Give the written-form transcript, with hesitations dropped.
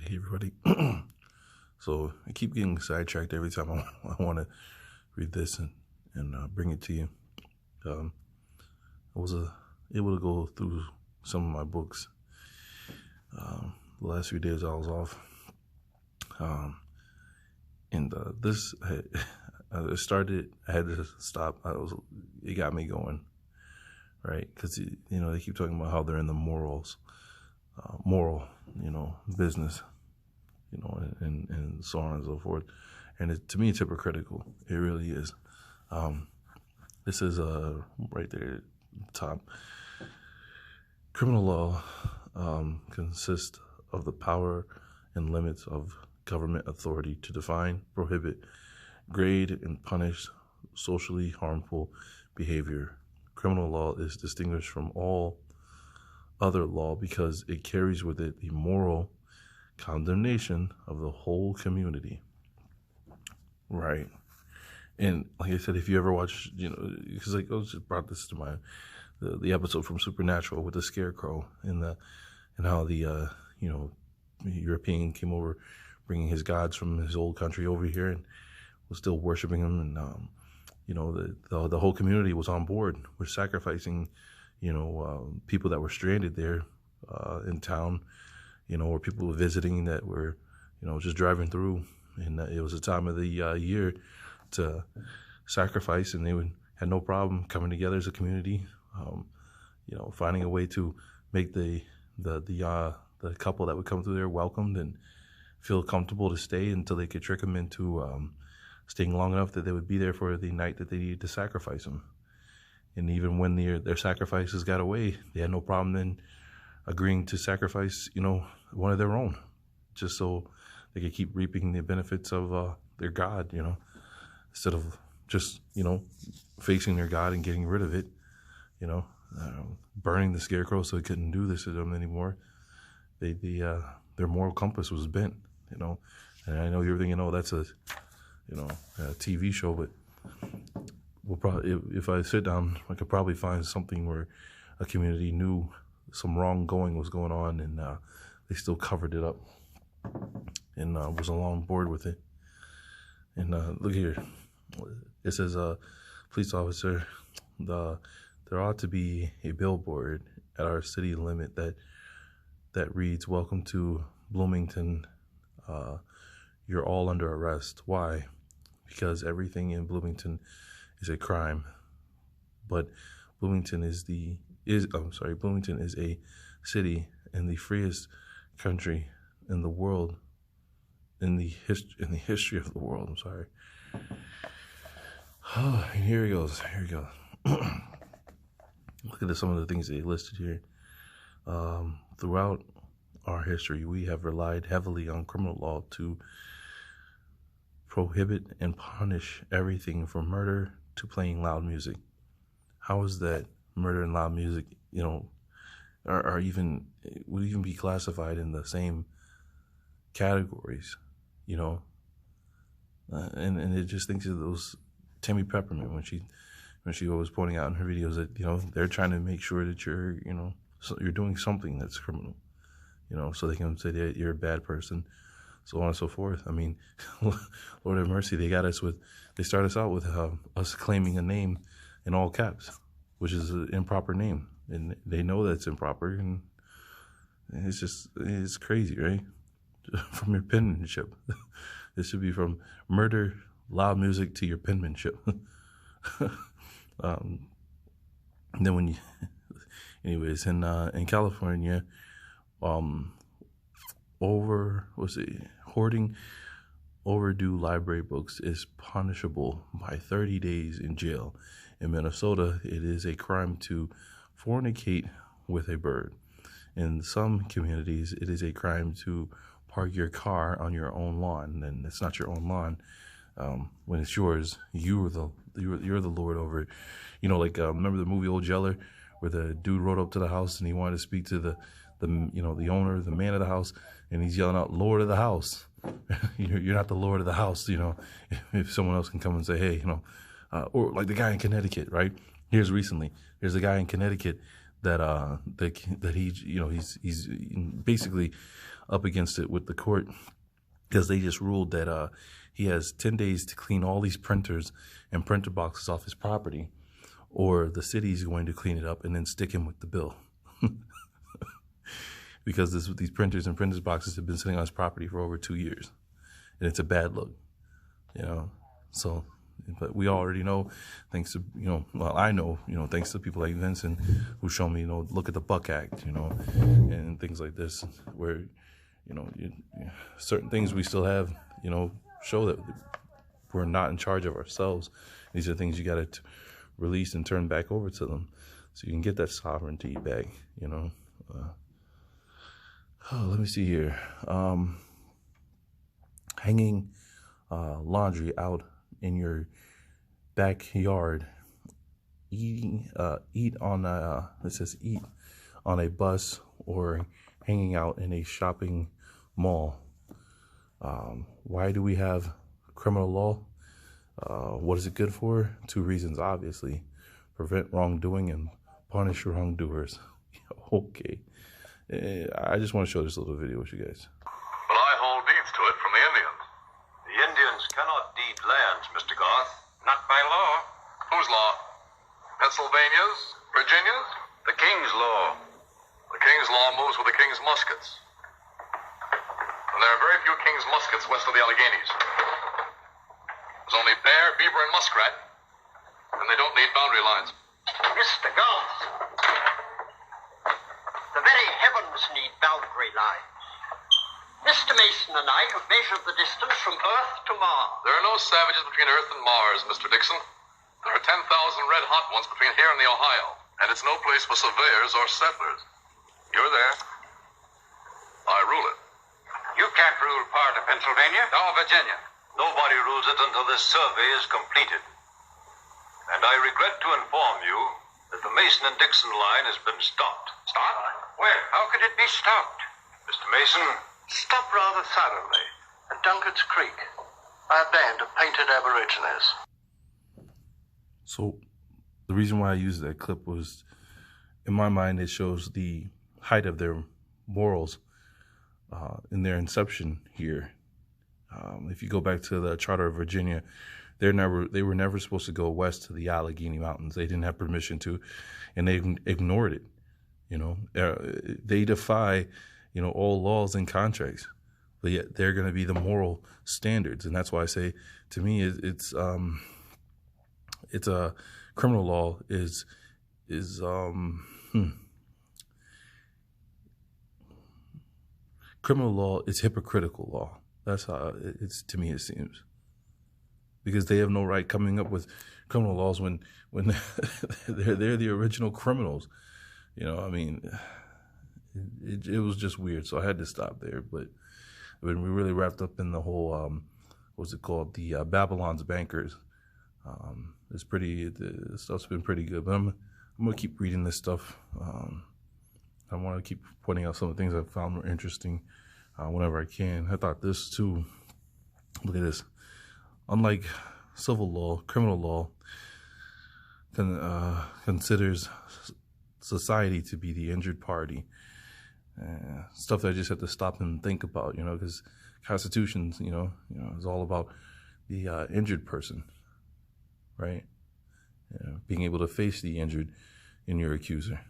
Hey everybody. So I keep getting sidetracked every time I want to read this and bring it to you. I was able to go through some of my books. The last few days I was off, and this it started. I had to stop. It got me going, right? Because they keep talking about how they're in the moral, business. And so on and so forth. And to me, it's hypocritical. It really is. This is right there at the top. Criminal law consists of the power and limits of government authority to define, prohibit, grade, and punish socially harmful behavior. Criminal law is distinguished from all other law because it carries with it the moral condemnation of the whole community. Right. And like I said, if you ever watch, because I just brought this to the episode from Supernatural with the scarecrow and how the European came over, bringing his gods from his old country over here and was still worshiping him, and the whole community was on board with sacrificing, people that were stranded there in town. Or people were visiting that were, just driving through, and it was a time of the year to sacrifice, and they had no problem coming together as a community, finding a way to make the couple that would come through there welcomed and feel comfortable to stay until they could trick them into staying long enough that they would be there for the night that they needed to sacrifice them. And even when their sacrifices got away, they had no problem then agreeing to sacrifice, one of their own, just so they could keep reaping the benefits of their God, instead of just, facing their God and getting rid of it, burning the scarecrow so he couldn't do this to them anymore. Their moral compass was bent, and I know you're thinking, oh, that's a TV show, but we'll probably, if I sit down, I could probably find something where a community knew some wronggoing was going on, and they still covered it up and was along board with it. And look here, it says, police officer, there ought to be a billboard at our city limit that reads, "Welcome to Bloomington. You're all under arrest." Why? Because everything in Bloomington is a crime. But Bloomington is a city in the freest country in the world, in the history of the world. I'm sorry. And here he goes. Look at some of the things they listed here. Throughout our history, we have relied heavily on criminal law to prohibit and punish everything from murder to playing loud music. How is that murder and loud music, would even be classified in the same categories, and it just thinks of those Timmy Peppermint when she was pointing out in her videos that they're trying to make sure that you're you're doing something that's criminal, so they can say that you're a bad person, so on and so forth. I mean, Lord have mercy, they start us out with us claiming a name in all caps, which is an improper name, and they know that it's improper, and it's crazy, right? From your penmanship. It should be from murder, loud music to your penmanship. And then anyways, in California, hoarding overdue library books is punishable by 30 days in jail. In Minnesota, it is a crime to fornicate with a bird. In some communities, it is a crime to park your car on your own lawn, and it's not your own lawn. When it's yours, you're the lord over it. Remember the movie Old Yeller, where the dude rode up to the house and he wanted to speak to the owner, the man of the house, and he's yelling out, "Lord of the house." You're not the lord of the house, if someone else can come and say, hey, or like the guy in Connecticut, right? Here's a guy in Connecticut that he's basically up against it with the court because they just ruled that he has 10 days to clean all these printers and printer boxes off his property, or the city's going to clean it up and then stick him with the bill. Because these printers and printers boxes have been sitting on his property for over 2 years, and it's a bad look, you know. So, but we already know, thanks to, well, I know, thanks to people like Vincent who show me, look at the Buck Act, and things like this, where, certain things we still have, show that we're not in charge of ourselves. These are things you got to release and turn back over to them, so you can get that sovereignty back. Let me see here. Hanging laundry out in your backyard. Eat on a bus, or hanging out in a shopping mall. Why do we have criminal law? What is it good for? 2 reasons, obviously. Prevent wrongdoing and punish wrongdoers. Okay. I just want to share this little video with you guys. Well, I hold deeds to it from the Indians. The Indians cannot deed lands, Mr. Garth. Not by law. Whose law? Pennsylvania's? Virginia's? The King's law. The King's law moves with the King's muskets. And there are very few King's muskets west of the Alleghenies. There's only bear, beaver, and muskrat. And they don't need boundary lines. Mr. Garth, the very heavens need boundary lines. Mr. Mason and I have measured the distance from Earth to Mars. There are no savages between Earth and Mars, Mr. Dixon. There are 10,000 red-hot ones between here and the Ohio. And it's no place for surveyors or settlers. You're there. I rule it. You can't rule part of Pennsylvania. No, Virginia. Nobody rules it until this survey is completed. And I regret to inform you that the Mason and Dixon line has been stopped. Stopped? Where? How could it be stopped? Mr. Mason? Stopped rather suddenly at Duncan's Creek by a band of painted aborigines. So the reason why I used that clip was, in my mind, it shows the height of their morals in their inception here. If you go back to the Charter of Virginia, they were never supposed to go west to the Allegheny Mountains. They didn't have permission to, and they ignored it. They defy, all laws and contracts, but yet they're going to be the moral standards, and that's why I say, to me, it's a criminal law is criminal law is hypocritical law. That's how it's, to me, it seems, because they have no right coming up with criminal laws when they're the original criminals. I mean, it was just weird, so I had to stop there. But when we really wrapped up in the whole what's it called, the Babylon's bankers, the stuff's been pretty good. But I'm gonna keep reading this stuff. I want to keep pointing out some of the things I found more interesting whenever I can. I thought this too. Look at this. Unlike civil law, criminal law considers society to be the injured party. Stuff that I just have to stop and think about, because constitutions, is all about the injured person, right? Being able to face the injured in your accuser.